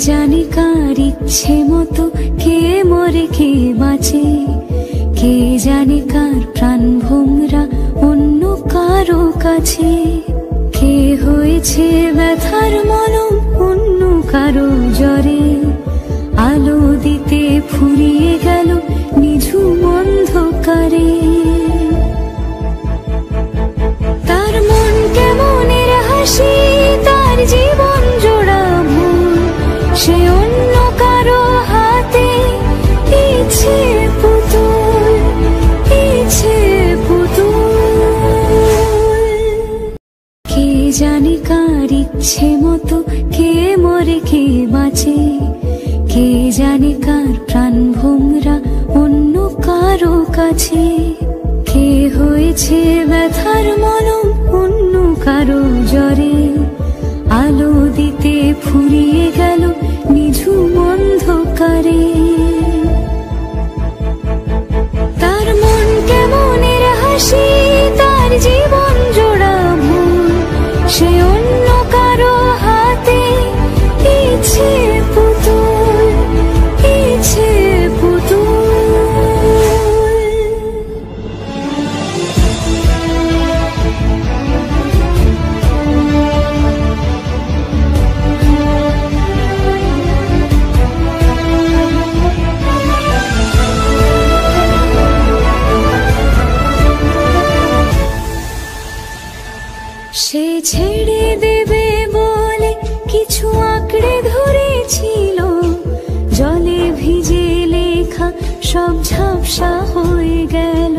জানে কার ইচ্ছে মতো কে মরে কে বাঁচে, কে জানে কার প্রাণ ভোমরা অন্য কারো কাছে, কে হয়েছে ব্যথার মলম অন্য কারো জ্বরে, আলো দিতে ফুরিয়ে গেল নিঝুম অন্ধকারে। তার মন কেমনের হাসি, তার জীবন জোড়া ভুল, সে অন্য কারো হাতে ইচ্ছে পুতুল, ইচ্ছে পুতুল। কে জানে কার ইচ্ছে মতো কে মরে কে বাঁচে, কে জানে কার প্রাণ ভোমরা অন্য কারো কাছে, কে হয়েছে ব্যথার মলম অন্য কারো জ্বরে, আলো দিতে ফুরিয়ে গেল নিঝুম অন্ধকারে। তার মন কেমনের হাসি, তার জীবন জোড়া ভুল, সে অন্য কারো হাতে ইচ্ছে পুতুল, ইচ্ছে পুতুল। সে ছেড়ে দেবে বলে কিছু আঁকড়ে ধরেছিল, জলে ভিজে লেখা সব ঝাপসা হয়ে গেল,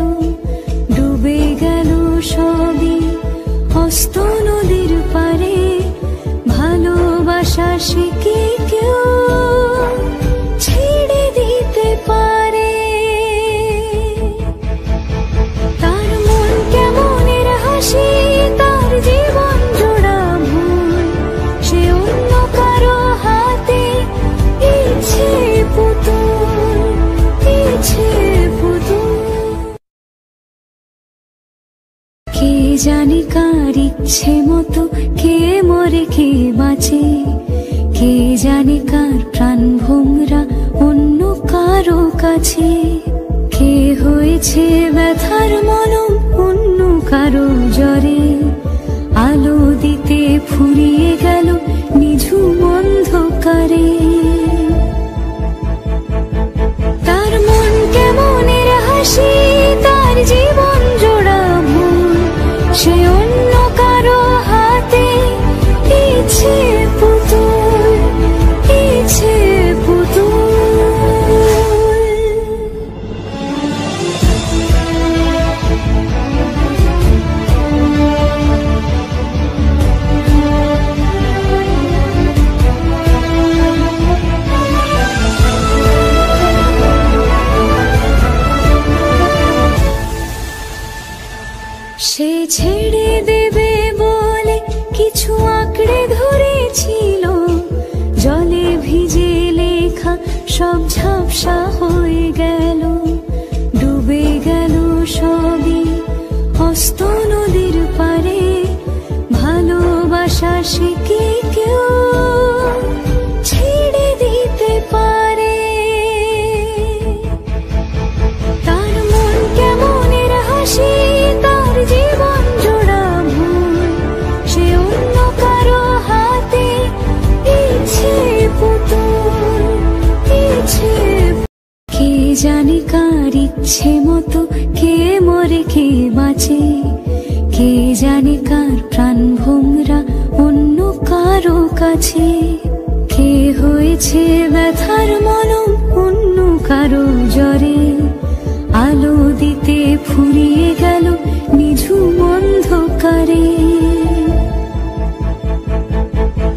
ডুবে গেল সবই হস্ত নদীর পারে। ভালোবাসা সে কি কেউ ছেড়ে দিতে পারে? তার মন কেমনের হাসি, তার জীবন জোড়া ভুল, সে অন্য কারো হাতে ইচ্ছে পুতুল, ইচ্ছে পুতুল। কে জানে কার ইচ্ছে মতো কে মরে কে বাঁচে, কে জানে কার প্রাণ ভোমরা অন্য কারো কাছে, কে হয়েছে ব্যথার মলম অন্য কারো জ্বরে, আলো দিতে ফুরিয়ে গেল নিঝুম অন্ধকারে। তার মন কেমনের হাসি, তার জীবন জোড়া ভুল, সে অন্য কারো হাতে ইচ্ছে পুতুল, ইচ্ছে পুতুল। সে ছেড়ে দেবে বলে কিছু আঁকড়ে ধরেছিল, জলে ভিজে লেখা সব ঝাপসা হয়ে গেল, ডুবে গেল সবই হস্ত নদীর পারে। ভালোবাসা সে কি কেউ ছেড়ে দিতে পারে? তার মন কেমনের হাসি, তার জীবন জোড়া ভুল, সে অন্য কারো হাতে ইচ্ছে পুতুল, ইচ্ছে। কে জানে কার ইচ্ছে মতো কে মরে কে বাঁচে, কে জানে কার প্রাণ ভোমরা অন্য কারো কাছে, কে হয়েছে ব্যথার মলম অন্য কারো জ্বরে, আলো দিতে ফুরিয়ে গেল নিঝুম অন্ধকারে।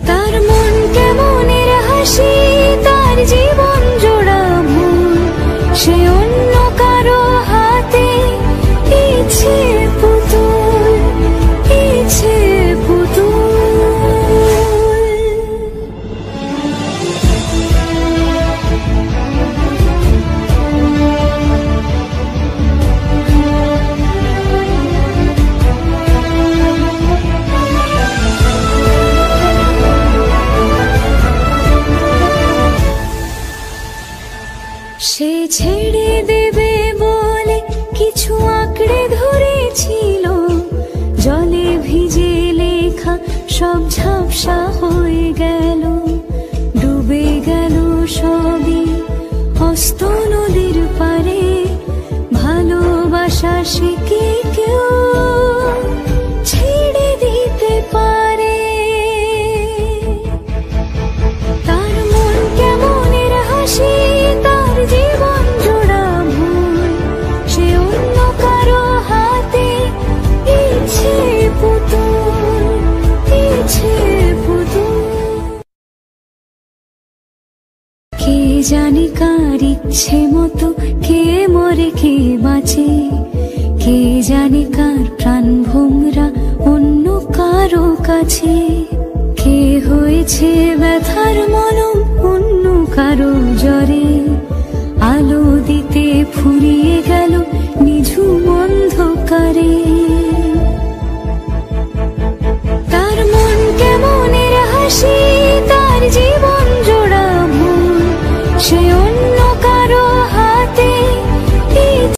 তার মন কেমনের হাসি, তার জীবন জোড়া ভুল, সে অন্য কারো হাতে ইচ্ছে পুতুল, ইচ্ছে পুতুল। সে ছেড়ে দেবে বলে কিছু আঁকড়ে ধরেছিল, জলে ভিজে লেখা সব ঝাপসা হয়ে গেল, ডুবে গেল সবই অস্ত নদীর পারে। ভালোবাসা সে কি কেউ ছেড়ে দিতে পারে? তার মন কেমনের হাসি, তার জীবন জোড়া ভুল, সে অন্য কারো হাতে ইচ্ছে পুতুল, ইচ্ছে পুতুল। কে জানে কার ইচ্ছে মতো কে মরে কে বাঁচে, কে জানে কার প্রাণ ভোমরা অন্য কারো কাছে, কে হয়েছে ব্যথার মলম অন্য কারো জ্বরে।